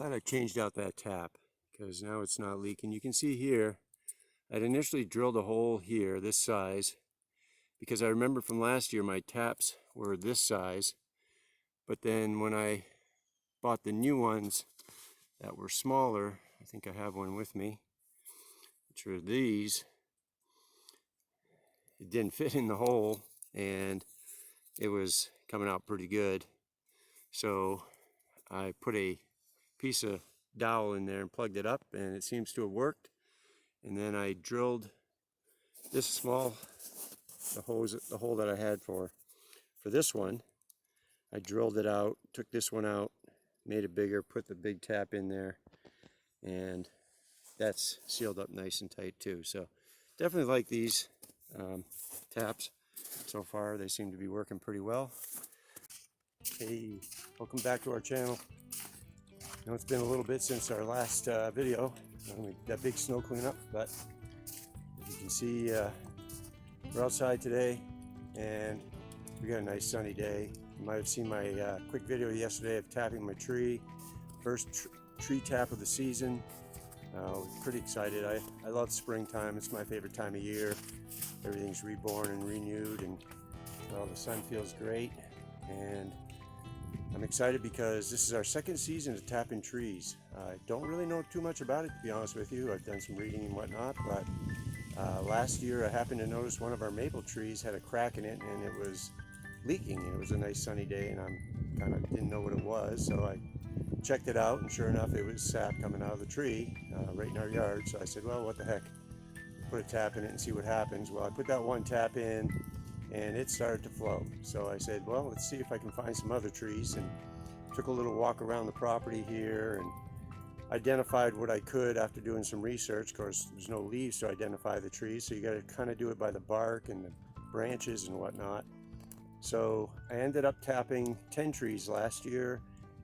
glad I changed out that tap because now it's not leaking. You can see here, I'd initially drilled a hole here, this size, because I remember from last year my taps were this size. But then when I bought the new ones that were smaller, I think I have one with me, which are these, it didn't fit in the hole and it was coming out pretty good. So I put a piece of dowel in there and plugged it up, and it seems to have worked. And then I drilled this small, the hole that I had for this one. I drilled it out, took this one out, made it bigger, put the big tap in there, and that's sealed up nice and tight too. So definitely like these taps so far. They seem to be working pretty well. Hey, welcome back to our channel. I know it's been a little bit since our last video. We got big snow cleanup, but as you can see, we're outside today and we got a nice sunny day. You might have seen my quick video yesterday of tapping my tree. First tree tap of the season. Pretty excited. I love springtime. It's my favorite time of year. Everything's reborn and renewed, and well, the sun feels great. And I'm excited because this is our second season of tapping trees. I don't really know too much about it, to be honest with you. I've done some reading and whatnot, but last year I happened to notice one of our maple trees had a crack in it and it was leaking. It was a nice sunny day and I kind of didn't know what it was, so I checked it out, and sure enough it was sap coming out of the tree right in our yard. So I said, well, what the heck, put a tap in it and see what happens. Well, I put that one tap in and it started to flow. So I said, well, let's see if I can find some other trees, and took a little walk around the property here and identified what I could after doing some research. Of course, there's no leaves to identify the trees, so you got to kind of do it by the bark and the branches and whatnot. So I ended up tapping 10 trees last year,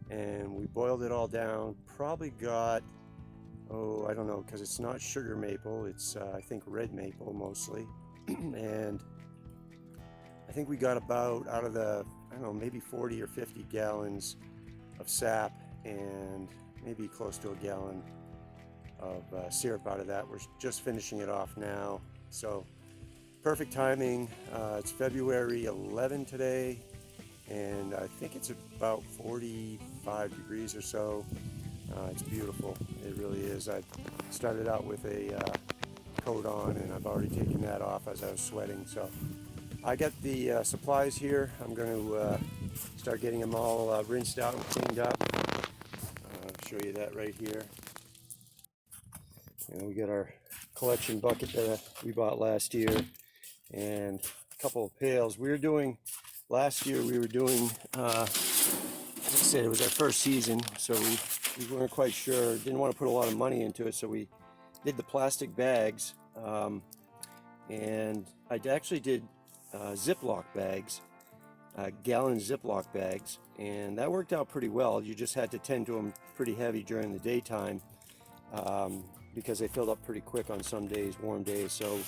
and we boiled it all down. Probably got, I don't know, because it's not sugar maple, it's I think red maple mostly. And I think we got about, out of the, I don't know, maybe 40 or 50 gallons of sap and maybe close to a gallon of syrup out of that. We're just finishing it off now. So perfect timing. It's February 11 today, and I think it's about 45 degrees or so. It's beautiful. It really is. I started out with a coat on, and I've already taken that off as I was sweating. So I got the supplies here. I'm going to start getting them all rinsed out and cleaned up. I'll show you that right here. And we got our collection bucket that we bought last year, and a couple of pails. Last year we were doing, like I said, it was our first season, so we weren't quite sure, didn't want to put a lot of money into it, so we did the plastic bags, and I actually did Ziploc bags, gallon Ziploc bags, and that worked out pretty well. You just had to tend to them pretty heavy during the daytime because they filled up pretty quick on some days, warm days. So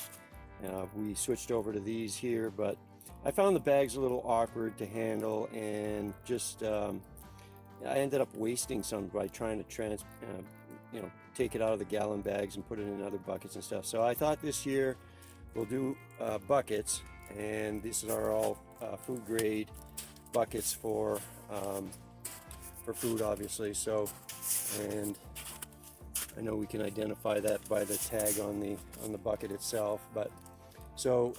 we switched over to these here, but I found the bags a little awkward to handle, and just I ended up wasting some by trying to take it out of the gallon bags and put it in other buckets and stuff. So I thought this year we'll do buckets, and these are all food grade buckets for food, obviously. So, and I know we can identify that by the tag on the bucket itself. But so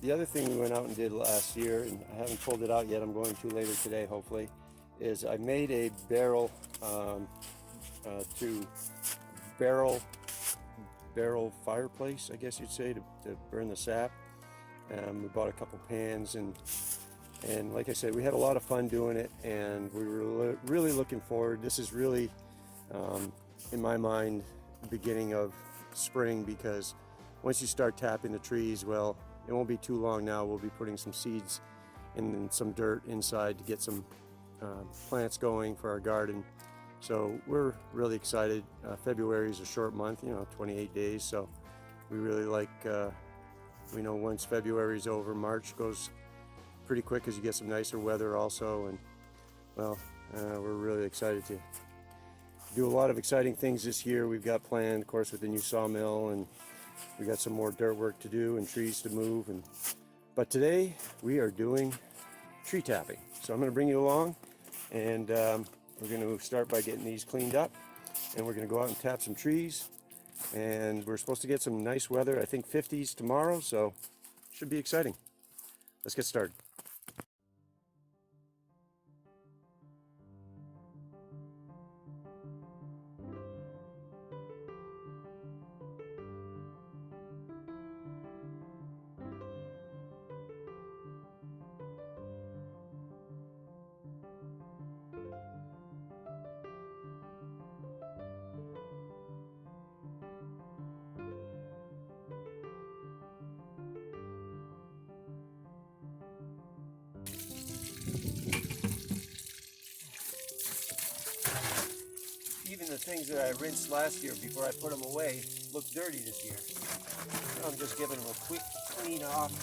the other thing we went out and did last year, and I haven't pulled it out yet, I'm going to later today hopefully, is I made a barrel barrel fireplace, I guess you'd say, to burn the sap. We bought a couple pans, and like I said, we had a lot of fun doing it, and we were really looking forward. This is really, in my mind, the beginning of spring, because once you start tapping the trees, well, it won't be too long now. We'll be putting some seeds and some dirt inside to get some plants going for our garden. So we're really excited. February is a short month, 28 days. So we really like, we know once February is over, March goes pretty quick because you get some nicer weather also. And well, we're really excited to do a lot of exciting things this year. We've got planned, of course, with the new sawmill, and we got some more dirt work to do and trees to move. But today we are doing tree tapping. So I'm going to bring you along, and we're going to start by getting these cleaned up, and we're going to go out and tap some trees. And we're supposed to get some nice weather, I think 50s tomorrow, so should be exciting. Let's get started. Even the things that I rinsed last year before I put them away look dirty this year. So I'm just giving them a quick clean off.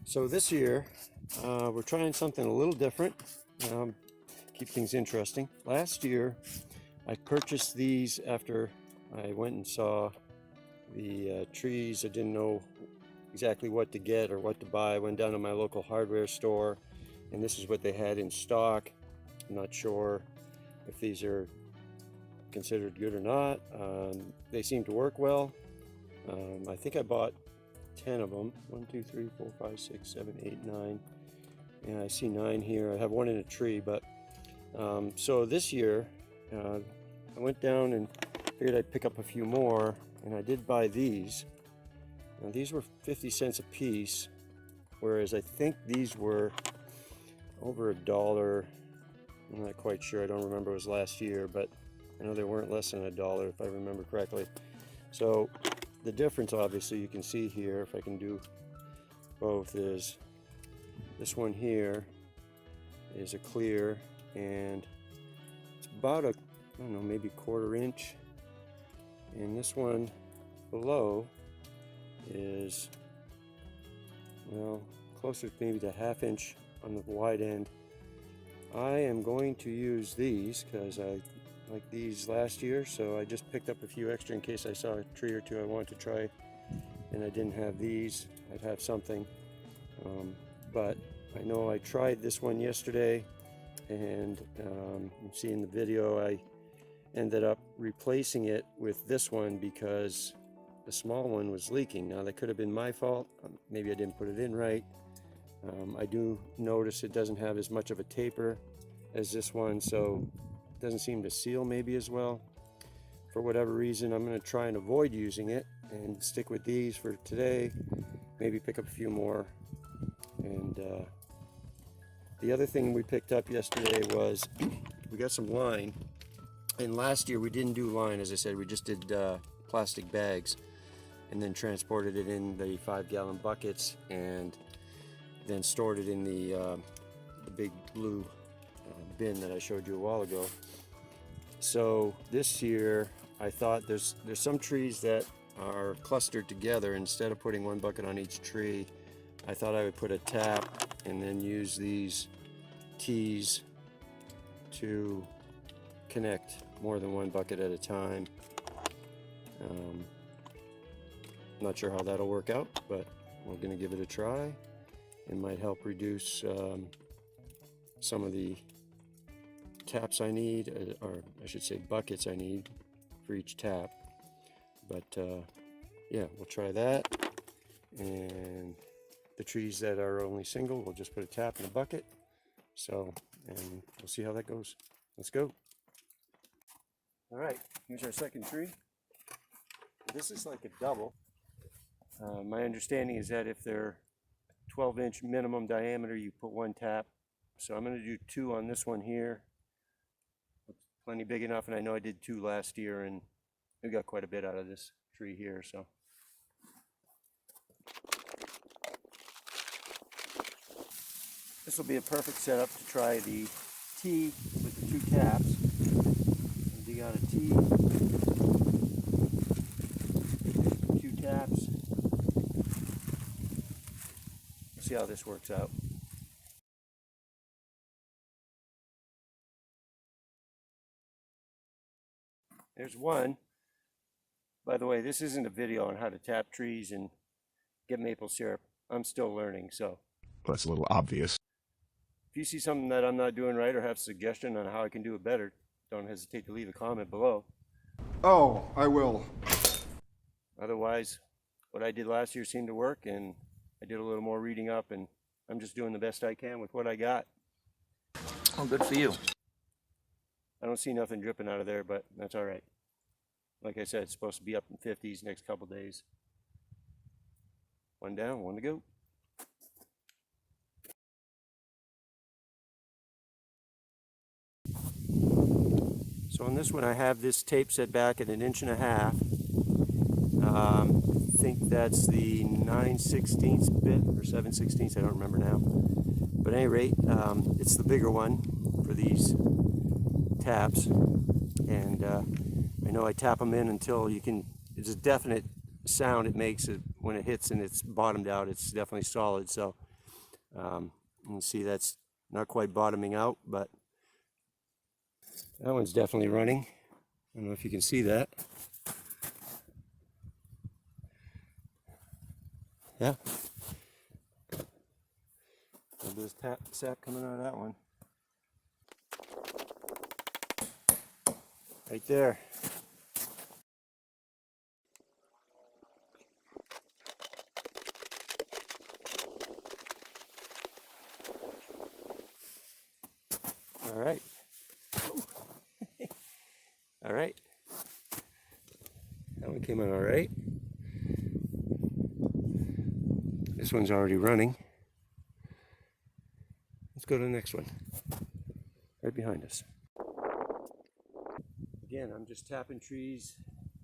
So this year, we're trying something a little different, keep things interesting. Last year, I purchased these after I went and saw the trees. I didn't know exactly what to get or what to buy. I went down to my local hardware store, and this is what they had in stock. I'm not sure if these are considered good or not. They seem to work well. I think I bought 10 of them. 1, 2, 3, 4, 5, 6, 7, 8, 9. And I see 9 here. I have one in a tree, but so this year I went down and figured I'd pick up a few more, and I did buy these. Now these were 50 cents a piece, whereas I think these were over $1. I'm not quite sure. I don't remember. It was last year, but I know they weren't less than $1 if I remember correctly. So the difference, obviously, you can see here, if I can do both, is this one here is a clear, and it's about I don't know, maybe 1/4 inch, and this one below is, well, closer maybe to 1/2 inch on the wide end. I am going to use these because I like these last year, so I just picked up a few extra in case I saw a tree or two I wanted to try and I didn't have these. I'd have something, but I know I tried this one yesterday, and you see in the video I ended up replacing it with this one because the small one was leaking. Now that could have been my fault. Maybe I didn't put it in right. I do notice it doesn't have as much of a taper as this one, so doesn't seem to seal maybe as well. For whatever reason, I'm going to try and avoid using it and stick with these for today. Maybe pick up a few more. And the other thing we picked up yesterday was we got some line. And last year we didn't do line, as I said. We just did plastic bags and then transported it in the 5-gallon buckets and then stored it in the big blue bin that I showed you a while ago. So this year I thought there's some trees that are clustered together. Instead of putting one bucket on each tree, I thought I would put a tap and then use these T's to connect more than one bucket at a time. Not sure how that'll work out, but we're going to give it a try. It might help reduce some of the taps I need, or I should say buckets I need for each tap. But yeah, we'll try that. And the trees that are only single, we'll just put a tap in a bucket. So, and we'll see how that goes. Let's go. All right, here's our second tree. This is like a double. My understanding is that if they're 12-inch minimum diameter, you put one tap. So I'm going to do 2 on this one here. Plenty big enough, and I know I did 2 last year, and we got quite a bit out of this tree here. So this will be a perfect setup to try the T with the 2 taps. And dig out a T, 2 taps. See how this works out. There's one. By the way, this isn't a video on how to tap trees and get maple syrup. I'm still learning, so. Well, that's a little obvious. If you see something that I'm not doing right or have a suggestion on how I can do it better, don't hesitate to leave a comment below. Oh, I will. Otherwise, what I did last year seemed to work, and I did a little more reading up, and I'm just doing the best I can with what I got. Oh, good for you. I don't see nothing dripping out of there, but that's all right. Like I said, it's supposed to be up in 50s next couple days. One down, one to go. So on this one, I have this tape set back at 1.5 inches. I think that's the 9/16 bit or 7/16. I don't remember now. But at any rate, it's the bigger one for these taps, and I know I tap them in until you can. It's a definite sound it makes it when it hits and it's bottomed out. It's definitely solid. So you can see that's not quite bottoming out, but that one's definitely running. I don't know if you can see that. Yeah. A little bit of sap coming out of that one. Right there. All right. All right. That one came out all right. This one's already running. Let's go to the next one. Right behind us. Again, I'm just tapping trees.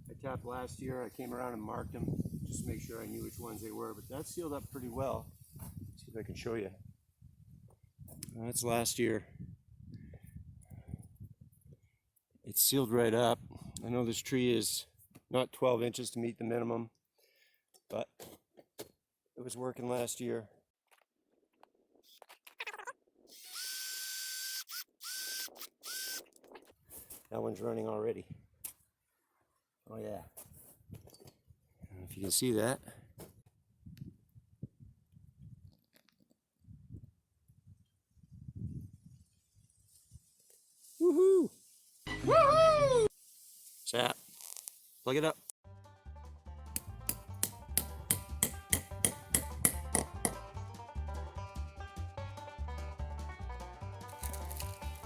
I tapped last year. I came around and marked them just to make sure I knew which ones they were, but that's sealed up pretty well. Let's see if I can show you. That's last year. It's sealed right up. I know this tree is not 12 inches to meet the minimum, but it was working last year. That one's running already. Oh yeah. I don't know if you can see that. Woohoo! Woohoo! Sap. Plug it up.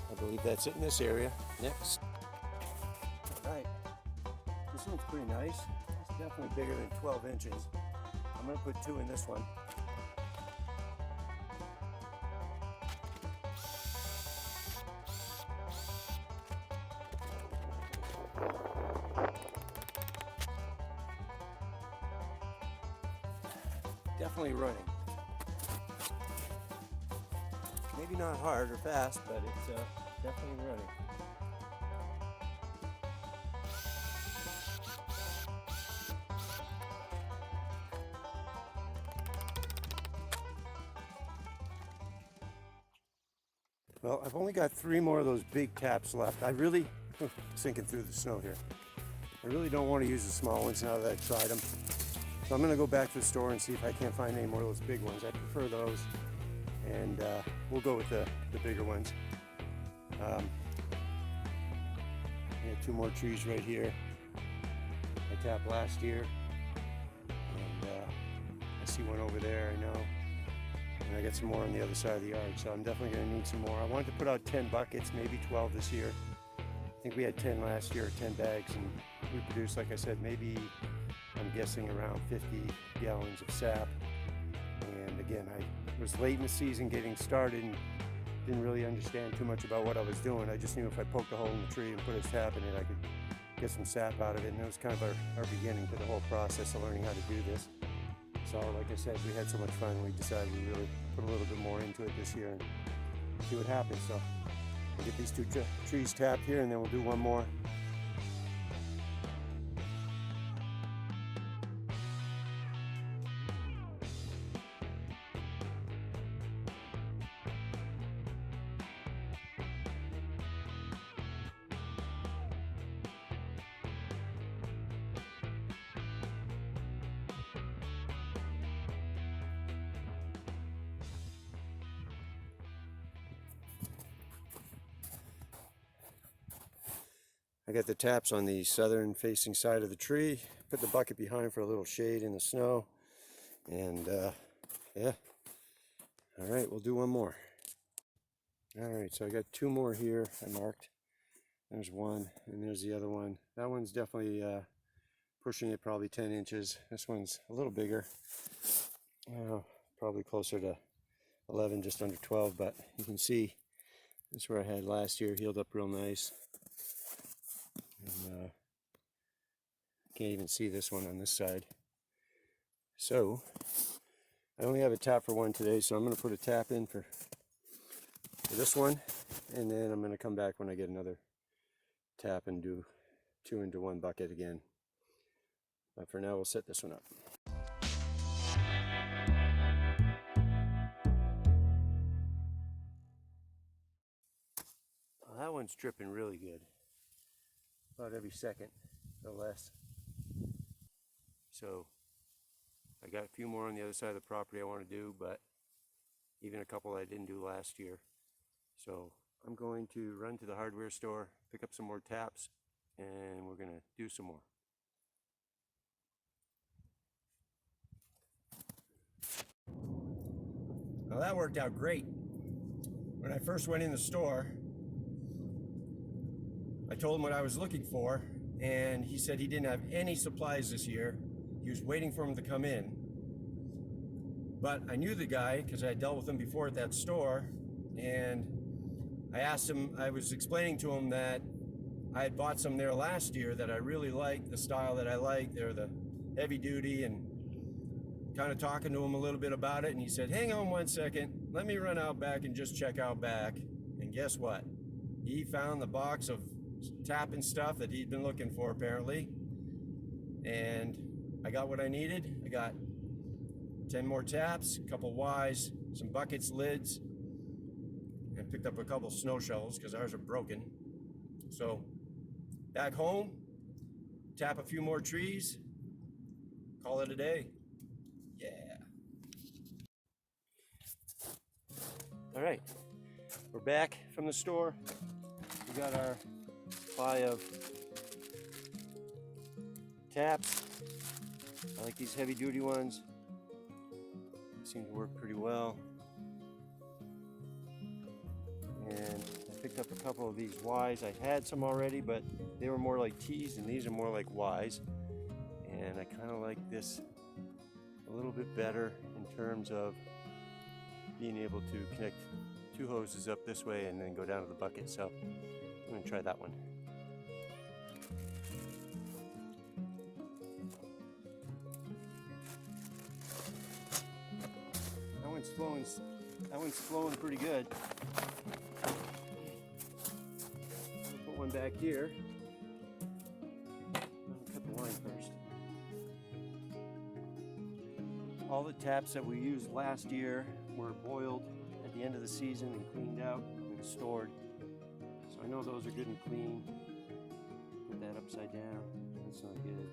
I believe that's it in this area. Next. Alright. This one's pretty nice. It's definitely bigger than 12 inches. I'm going to put 2 in this one. Definitely running. Maybe not hard or fast, but it's definitely running. Well, I've only got 3 more of those big taps left. I really, sinking through the snow here. I really don't want to use the small ones now that I've tried them. So I'm going to go back to the store and see if I can't find any more of those big ones. I prefer those, and we'll go with the bigger ones. I got 2 more trees right here. I tapped last year, and I see one over there, I know. And I got some more on the other side of the yard, so I'm definitely going to need some more. I wanted to put out 10 buckets, maybe 12 this year. I think we had 10 last year, 10 bags, and we produced, like I said, maybe I'm guessing around 50 gallons of sap. And again, I was late in the season getting started and didn't really understand too much about what I was doing. I just knew if I poked a hole in the tree and put a tap in it, I could get some sap out of it. And it was kind of our beginning to the whole process of learning how to do this. So like I said, we had so much fun, we decided we really put a little bit more into it this year and see what happens. So we'll get these two trees tapped here and then we'll do one more. I got the taps on the southern facing side of the tree. Put the bucket behind for a little shade in the snow. And yeah. All right, we'll do one more. All right, so I got two more here I marked. There's one and there's the other one. That one's definitely pushing it probably 10 inches. This one's a little bigger. Probably closer to 11, just under 12, but you can see that's where I had last year, healed up real nice. And can't even see this one on this side. So I only have a tap for one today, so I'm going to put a tap in for this one, and then I'm going to come back when I get another tap and do 2 into 1 bucket again. But for now, we'll set this one up. Well, that one's dripping really good. About every second, no less. So I got a few more on the other side of the property I want to do, but even a couple I didn't do last year. So I'm going to run to the hardware store, pick up some more taps, and we're going to do some more. Well, that worked out great. When I first went in the store, I told him what I was looking for, and he said he didn't have any supplies this year. He was waiting for him to come in. But I knew the guy because I had dealt with him before at that store, and I asked him, I was explaining to him that I had bought some there last year that I really liked, the style that I like. They're the heavy duty, and kind of talking to him a little bit about it, and he said, hang on one second, let me run out back and just check out back. And guess what? He found the box of tapping stuff that he'd been looking for apparently, and I got what I needed. I got 10 more taps, a couple Ys, some buckets, lids, and picked up a couple snow shovels because ours are broken. So back home, tap a few more trees, call it a day. Yeah. All right, we're back from the store. We got our supply of taps. I like these heavy duty ones. They seem to work pretty well. And I picked up a couple of these Ys. I had some already, but they were more like T's, and these are more like Ys. And I kind of like this a little bit better in terms of being able to connect two hoses up this way and then go down to the bucket. So I'm going to try that one. That one's flowing pretty good. I'll put one back here. I'll cut the line first. All the taps that we used last year were boiled at the end of the season and cleaned out and stored. So I know those are good and clean. Put that upside down. That's not good.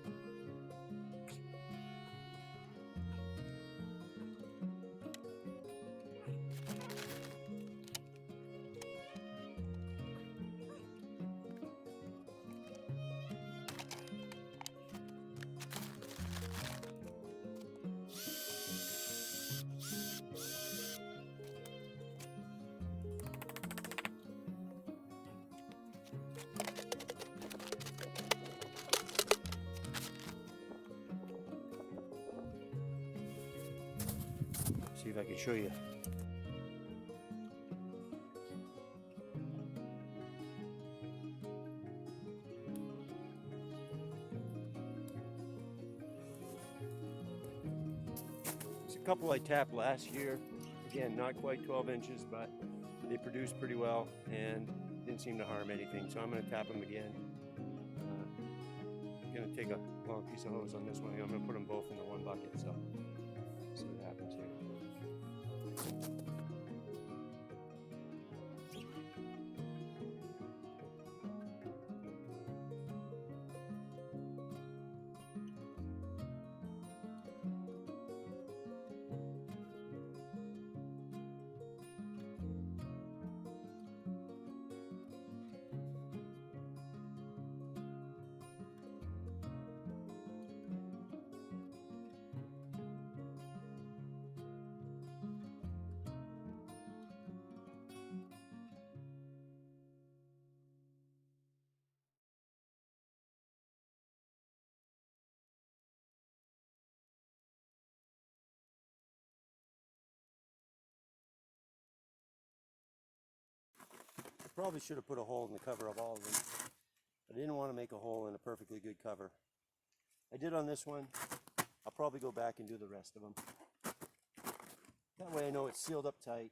can show you. There's a couple I tapped last year. Again, not quite 12 inches, but they produced pretty well and didn't seem to harm anything. So I'm going to tap them again. I'm going to take a long piece of hose on this one. I'm going to put them both into one bucket. So see what happens here. Probably should have put a hole in the cover of all of them. I didn't want to make a hole in a perfectly good cover. I did on this one. I'll probably go back and do the rest of them. That way I know it's sealed up tight.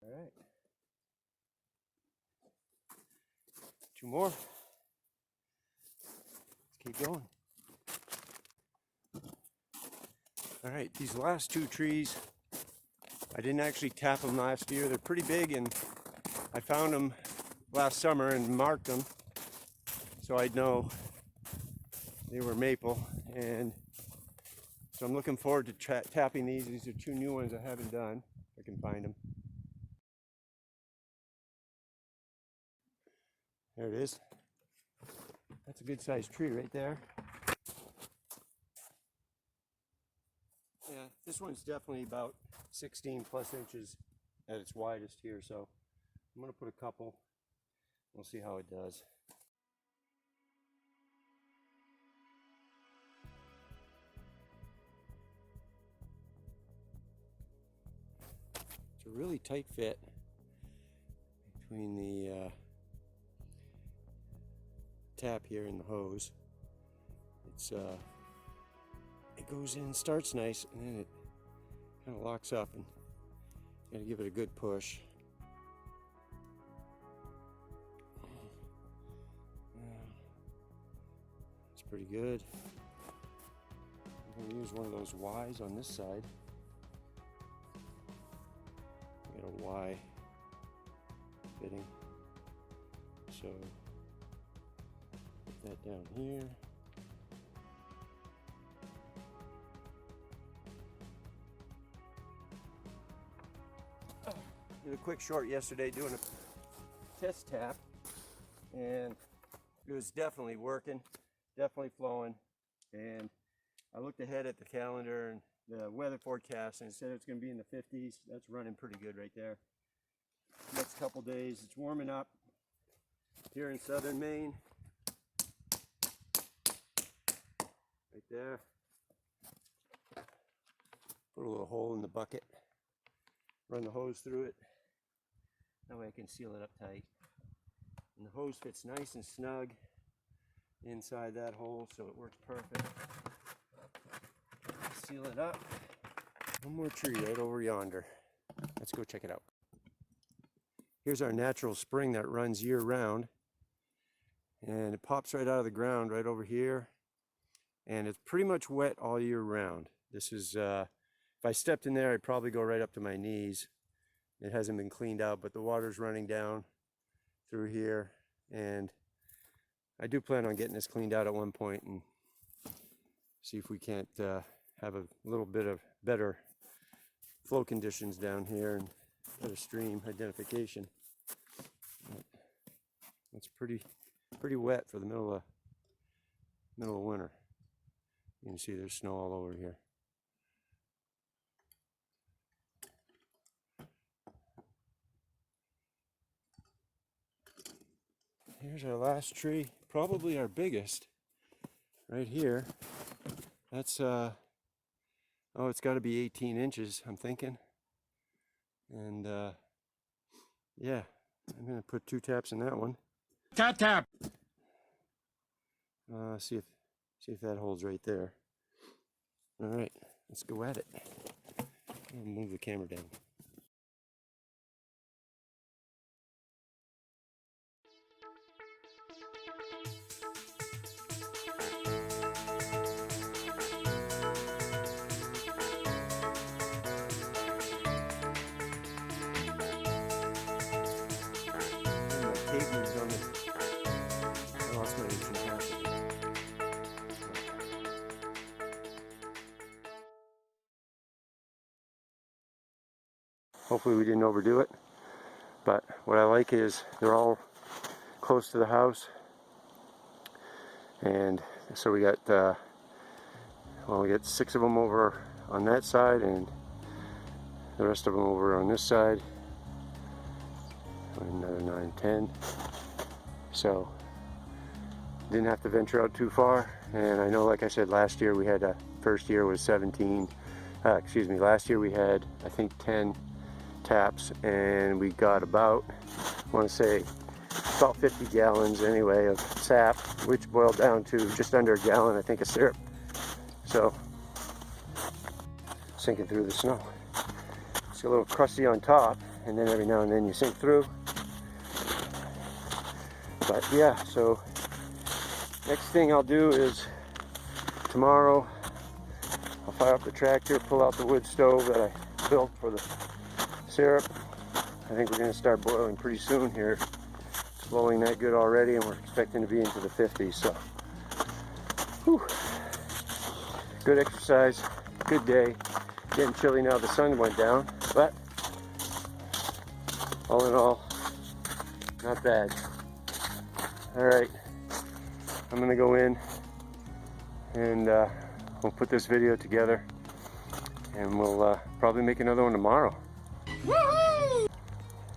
All right. 2 more. Let's keep going. All right, these last 2 trees, I didn't actually tap them last year. They're pretty big, and I found them last summer and marked them so I'd know they were maple. And so I'm looking forward to tapping these. These are 2 new ones I haven't done, if I can find them. There it is. That's a good sized tree right there. Yeah, this one's definitely about 16 plus inches at its widest here, so I'm going to put a couple. We'll see how it does. It's a really tight fit between the tap here and the hose. It goes in, starts nice, and then it kind of locks up, and you got to give it a good push. It's pretty good. I'm going to use one of those Ys on this side. I got a Y fitting, so put that down here. Did a quick short yesterday doing a test tap, and it was definitely working, definitely flowing. And I looked ahead at the calendar and the weather forecast, and it said it's going to be in the 50s. That's running pretty good right there. Next couple days, it's warming up here in southern Maine. Right there. Put a little hole in the bucket. Run the hose through it. That way I can seal it up tight. And the hose fits nice and snug inside that hole, so it works perfect. Seal it up. One more tree right over yonder. Let's go check it out. Here's our natural spring that runs year round. And it pops right out of the ground right over here. And it's pretty much wet all year round. This is, if I stepped in there, I'd probably go right up to my knees. It hasn't been cleaned out, but the water's running down through here. And I do plan on getting this cleaned out at one point and see if we can't have a little bit of better flow conditions down here and better stream identification. It's pretty wet for the middle of winter. You can see there's snow all over here. Here's our last tree, probably our biggest, right here. That's oh, it's got to be 18 inches, I'm thinking. And yeah, I'm gonna put 2 taps in that one. Tap tap. See if that holds right there. All right, let's go at it. I'll move the camera down. I lost my inch and a half. Hopefully we didn't overdo it, but what I like is they're all close to the house, and so we got well, we got 6 of them over on that side and the rest of them over on this side. Another 9, 10. So didn't have to venture out too far. And I know, like I said, last year we had first year was 17. Last year we had, I think, 10 taps, and we got about, I want to say, about 50 gallons anyway of sap, which boiled down to just under a gallon, I think, of syrup. So sinking through the snow. It's a little crusty on top, and then every now and then you sink through. But yeah, so next thing I'll do is tomorrow I'll fire up the tractor, pull out the wood stove that I built for the syrup. I think we're going to start boiling pretty soon here. It's blowing that good already, and we're expecting to be into the 50s. So, whew. Good exercise, good day. Getting chilly now, the sun went down, but all in all, not bad. Alright, I'm going to go in and we'll put this video together, and we'll probably make another one tomorrow.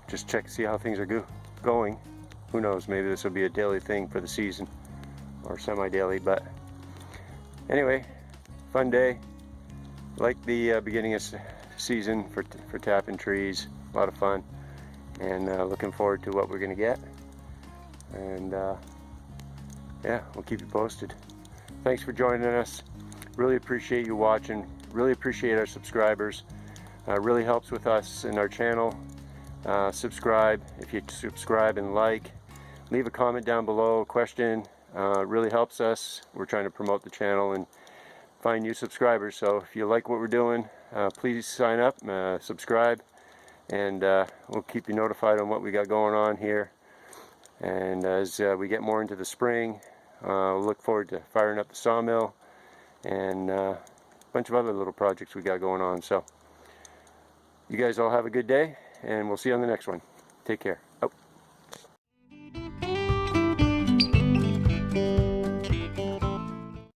Just check to see how things are going. Who knows, maybe this will be a daily thing for the season, or semi-daily, but anyway, fun day. Like the beginning of season for tapping trees, a lot of fun, and looking forward to what we're going to get. And yeah, we'll keep you posted. Thanks for joining us. Really appreciate you watching. Really appreciate our subscribers. Really helps with us in our channel. Subscribe. If you subscribe and like, leave a comment down below, a question. Really helps us. We're trying to promote the channel and find new subscribers. So if you like what we're doing, please sign up, subscribe, and we'll keep you notified on what we got going on here. And as we get more into the spring, we'll look forward to firing up the sawmill and a bunch of other little projects we got going on. So you guys all have a good day, and we'll see you on the next one. Take care. Out.